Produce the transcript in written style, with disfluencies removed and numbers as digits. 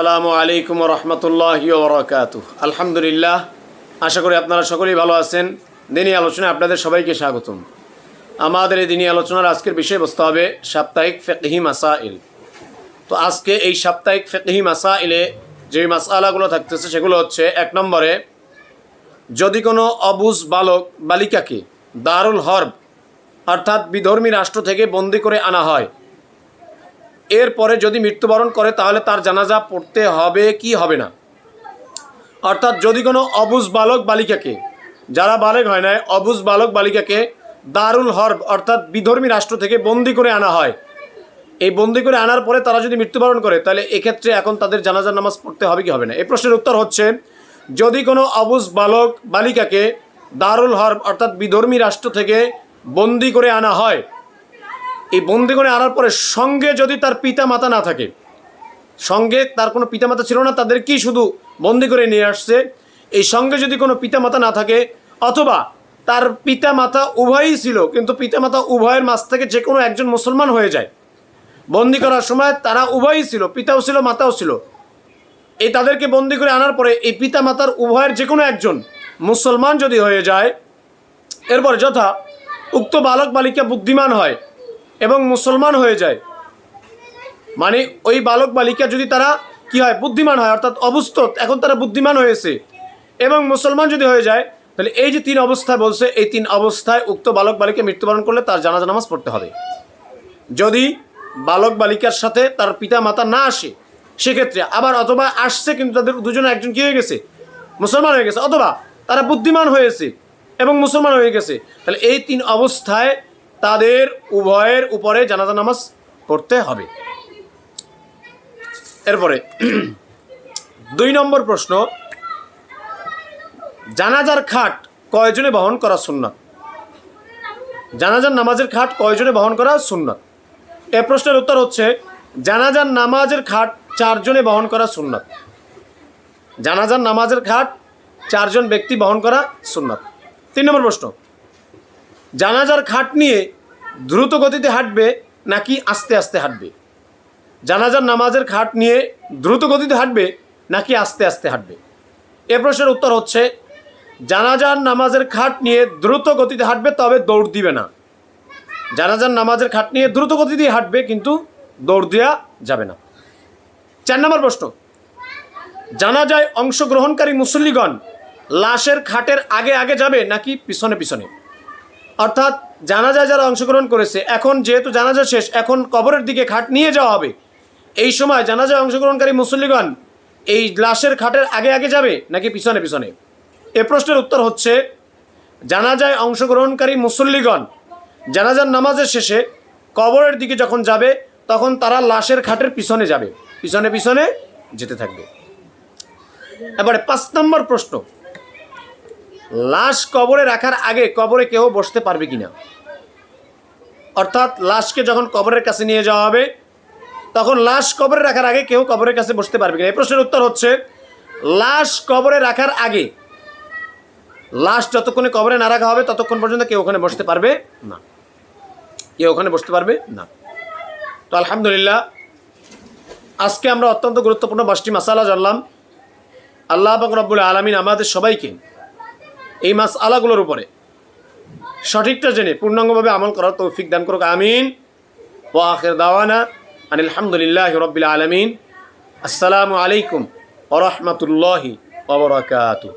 আসসালামু আলাইকুম ওয়া রাহমাতুল্লাহি ওয়া বারাকাতুহু। আলহামদুলিল্লাহ, আশা করি আপনারা সকলেই ভালো আছেন। দিনী আলোচনায় আপনাদের সবাইকে স্বাগতম। আমাদের এই দিনী আলোচনার আজকের বিষয়বস্তু হবে সাপ্তাহিক ফিকহি মাসাইল। তো আজকে এই সাপ্তাহিক ফিকহি মাসাইলে যে মাসআলাগুলো থাকতেছে সেগুলো হচ্ছে, এক নম্বরে, যদি কোনো অবুঝ বালক বালিকাকে দারুল হরব অর্থাৎ বিধর্মী রাষ্ট্র থেকে বন্দি করে আনা হয়, এরপরে যদি মৃত্যুবরণ করে তাহলে তার জানাজা পড়তে হবে কি হবে না। অর্থাৎ যদি কোনো অবুঝ বালক বালিকাকে, যারা বালেগ হয় না, অবুঝ বালক বালিকাকে দারুল হরব অর্থাৎ বিধর্মী রাষ্ট্র থেকে বন্দি করে আনা হয়, এই বন্দি করে আনার পরে তারা যদি মৃত্যুবরণ করে তাহলে এক্ষেত্রে এখন তাদের জানাজার নামাজ পড়তে হবে কি হবে না। এই প্রশ্নের উত্তর হচ্ছে, যদি কোনো অবুঝ বালক বালিকাকে দারুল হরব অর্থাৎ বিধর্মী রাষ্ট্র থেকে বন্দি করে আনা হয়, এই বন্দি করে আনার পরে সঙ্গে যদি তার পিতা মাতা না থাকে, সঙ্গে তার কোনো পিতা মাতা ছিল না, তাদেরকেই শুধু বন্দি করে নিয়ে আসছে, এই সঙ্গে যদি কোনো পিতা মাতা না থাকে, অথবা তার পিতা মাতা উভয়ই ছিল কিন্তু পিতা মাতা উভয়ের মাঝ থেকে যে কোনো একজন মুসলমান হয়ে যায়, বন্দি করার সময় তারা উভয়ই ছিল, পিতাও ছিল মাতাও ছিল, এই তাদেরকে বন্দি করে আনার পরে এই পিতা মাতার উভয়ের যে কোনো একজন মুসলমান যদি হয়ে যায়, এরপরে যথা উক্ত বালক বালিকা বুদ্ধিমান হয় এবং মুসলমান হয়ে যায়, মানে ওই বালক বালিকা যদি তারা কি হয়, বুদ্ধিমান হয়, অর্থাৎ অবুঝ, এখন তারা বুদ্ধিমান হয়েছে এবং মুসলমান যদি হয়ে যায়, তাহলে এই যে তিন অবস্থায় বলছে, এই তিন অবস্থায় উক্ত বালক বালিকা মৃত্যুবরণ করলে তার জানাজা নামাজ পড়তে হবে। যদি বালক বালিকার সাথে তার পিতা মাতা না আসে সেক্ষেত্রে, আবার অথবা আসছে কিন্তু তাদের দুজনে একজন কী হয়ে গেছে, মুসলমান হয়ে গেছে, অথবা তারা বুদ্ধিমান হয়েছে এবং মুসলমান হয়ে গেছে, তাহলে এই তিন অবস্থায় তাদের উভয়ের উপরে জানাজা নামাজ পড়তে হবে। এরপরে 2 নম্বর প্রশ্ন, জানাজার খাট কয়জনে বহন করা সুন্নাত? জানাজার নামাজের খাট কয়জনে বহন করা সুন্নাত? এই প্রশ্নের উত্তর হচ্ছে, জানাজার নামাজের খাট 4 জনে বহন করা সুন্নাত। জানাজার নামাজের খাট 4 জন ব্যক্তি বহন করা সুন্নাত। 3 নম্বর প্রশ্ন, জানাজার খাট নিয়ে দ্রুত গতিতে হাঁটবে নাকি আস্তে আস্তে হাঁটবে? জানাজার নামাজের খাট নিয়ে দ্রুত গতিতে হাঁটবে নাকি আস্তে আস্তে হাঁটবে? এ প্রশ্নের উত্তর হচ্ছে, জানাজার নামাজের খাট নিয়ে দ্রুত গতিতে হাঁটবে, তবে দৌড় দিবে না। জানাজার নামাজের খাট নিয়ে দ্রুত গতি দিয়ে হাঁটবে কিন্তু দৌড় দেওয়া যাবে না। 4 নম্বর প্রশ্ন, জানাজায় অংশগ্রহণকারী মুসল্লিগণ লাশের খাটের আগে আগে যাবে নাকি পিছনে পিছনে? অর্থাৎ জানাজায় যারা অংশগ্রহণ করেছে, এখন যেহেতু জানাজা শেষ, এখন কবরের দিকে খাট নিয়ে যাওয়া হবে, এই সময় জানাজায় অংশগ্রহণকারী মুসল্লিগণ এই লাশের খাটের আগে আগে যাবে নাকি পিছনে পিছনে? এ প্রশ্নের উত্তর হচ্ছে, জানাজায় অংশগ্রহণকারী মুসল্লিগণ জানাজার নামাজের শেষে কবরের দিকে যখন যাবে তখন তারা লাশের খাটের পিছনে যাবে, পিছনে পিছনে যেতে থাকবে। এবারে 5 নম্বর প্রশ্ন, লাশ কবরে রাখার আগে কবরে কেউ বসতে পারবে কিনা? অর্থাৎ লাশকে যখন কবরের কাছে নিয়ে যাওয়া হবে তখন লাশ কবরে রাখার আগে কেউ কবরের কাছে বসতে পারবে কিনা? এই প্রশ্নের উত্তর হচ্ছে, লাশ কবরে রাখার আগে, লাশ যতক্ষণে কবরে না রাখা হবে ততক্ষণ পর্যন্ত কেউ ওখানে বসতে পারবে না, কেউ ওখানে বসতে পারবে না। তো আলহামদুলিল্লাহ, আজকে আমরা অত্যন্ত গুরুত্বপূর্ণ 5টি মাসআলা জানলাম। আল্লাহ পাক রব্বুল আলামিন আমাদের সবাইকে এই মাসআলাগুলোর উপরে সঠিকটা জেনে পূর্ণাঙ্গভাবে আমল করার তৌফিক দান করুক, আমিন। ওয়া আখির দাওয়ানা আনিল হামদুলিল্লাহি রাব্বিল আলামিন। আসসালামু আলাইকুম ওয়া রাহমাতুল্লাহি ওয়া বারাকাতুহু।